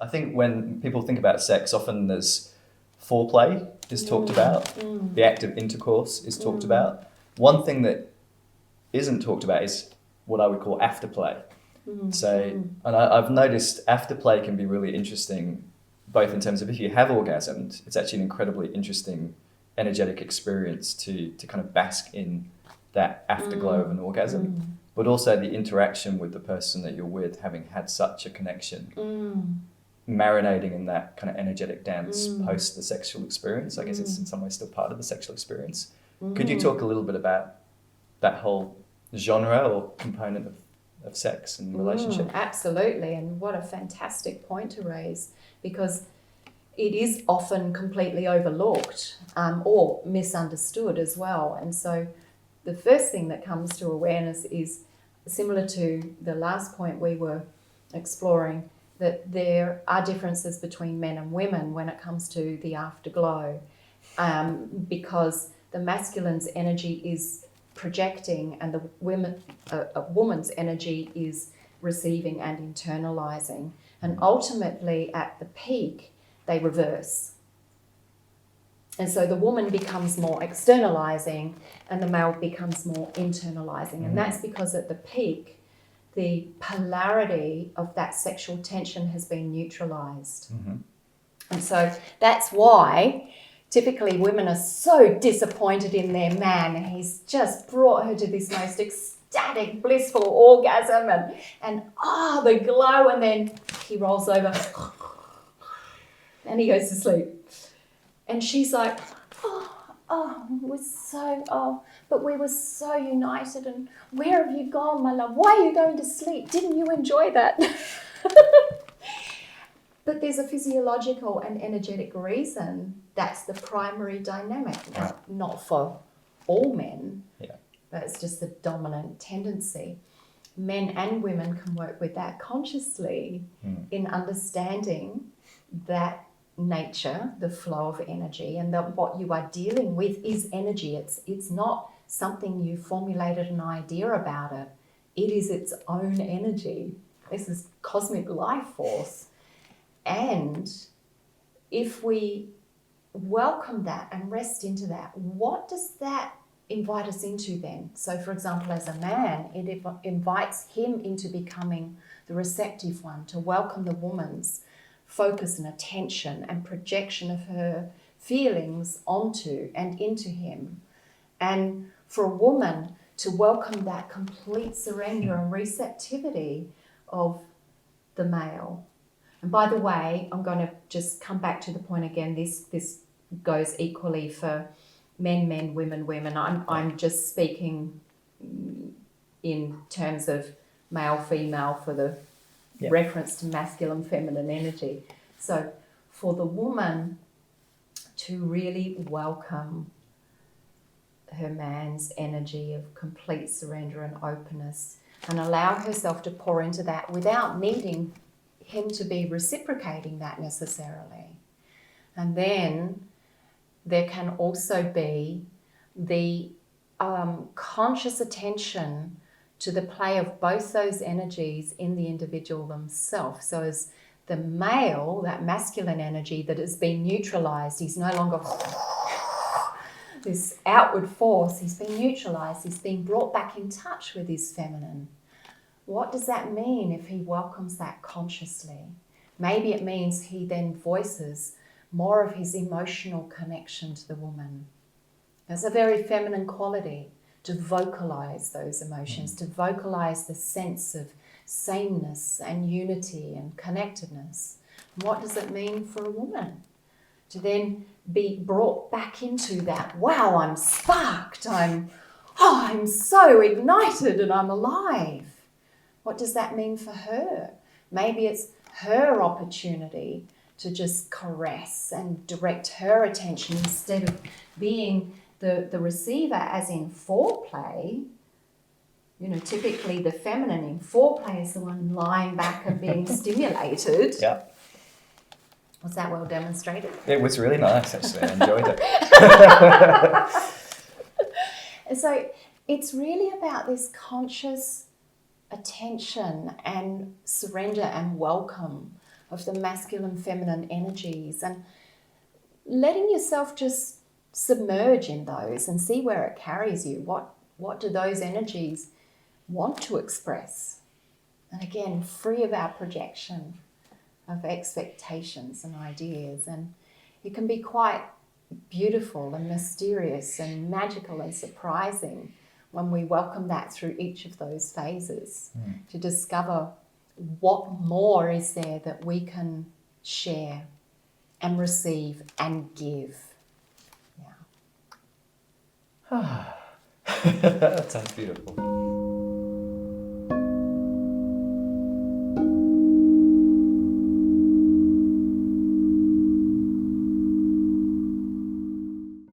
I think when people think about sex, often there's foreplay is talked about, the act of intercourse is talked about. One thing that isn't talked about is what I would call afterplay. So, and I've noticed afterplay can be really interesting, both in terms of if you have orgasmed, it's actually an incredibly interesting energetic experience to kind of bask in that afterglow of an orgasm, but also the interaction with the person that you're with, having had such a connection, marinating in that kind of energetic dance post the sexual experience. I guess it's in some ways still part of the sexual experience. Could you talk a little bit about that whole genre or component of sex and relationship? Absolutely, and what a fantastic point to raise, because it is often completely overlooked or misunderstood as well. And so the first thing that comes to awareness is similar to the last point we were exploring, that there are differences between men and women when it comes to the afterglow, because the masculine's energy is projecting and a woman's energy is receiving and internalizing. And ultimately at the peak, they reverse. And so the woman becomes more externalizing and the male becomes more internalizing. And that's because at the peak, the polarity of that sexual tension has been neutralized. And so that's why typically women are so disappointed in their man. He's just brought her to this most ecstatic, blissful orgasm and the glow, and then he rolls over and he goes to sleep. And she's like, but we were so united, and where have you gone, my love? Why are you going to sleep? Didn't you enjoy that? But there's a physiological and energetic reason that's the primary dynamic. Now, not for all men, but it's just the dominant tendency. Men and women can work with that consciously in understanding that nature, the flow of energy, and that what you are dealing with is energy. It's not something you formulated an idea about it. It is its own energy. This is cosmic life force. And if we welcome that and rest into that, what does that invite us into then? So, for example, as a man, it invites him into becoming the receptive one, to welcome the woman's focus and attention and projection of her feelings onto and into him. And for a woman to welcome that complete surrender and receptivity of the male. And by the way, I'm going to just come back to the point again. This goes equally for men, women. I'm just speaking in terms of male, female for the reference to masculine, feminine energy. So for the woman to really welcome her man's energy of complete surrender and openness and allow herself to pour into that without needing him to be reciprocating that necessarily. And then there can also be the conscious attention to the play of both those energies in the individual themselves. So as the male, that masculine energy that has been neutralized, he's no longer this outward force, he's been neutralized, he's been brought back in touch with his feminine. What does that mean if he welcomes that consciously? Maybe it means he then voices more of his emotional connection to the woman. That's a very feminine quality, to vocalize those emotions, to vocalize the sense of sameness and unity and connectedness. And what does it mean for a woman? To then be brought back into that, wow, I'm sparked, I'm so ignited and I'm alive. What does that mean for her? Maybe it's her opportunity to just caress and direct her attention instead of being the receiver, as in foreplay. You know, typically the feminine in foreplay is the one lying back and being stimulated. Yeah. Was that well demonstrated? It was really nice, actually. I enjoyed it. And so it's really about this conscious attention and surrender and welcome of the masculine, feminine energies, and letting yourself just submerge in those and see where it carries you. What do those energies want to express? And again, free of our projection of expectations and ideas. And it can be quite beautiful and mysterious and magical and surprising when we welcome that through each of those phases to discover what more is there that we can share and receive and give. That sounds beautiful.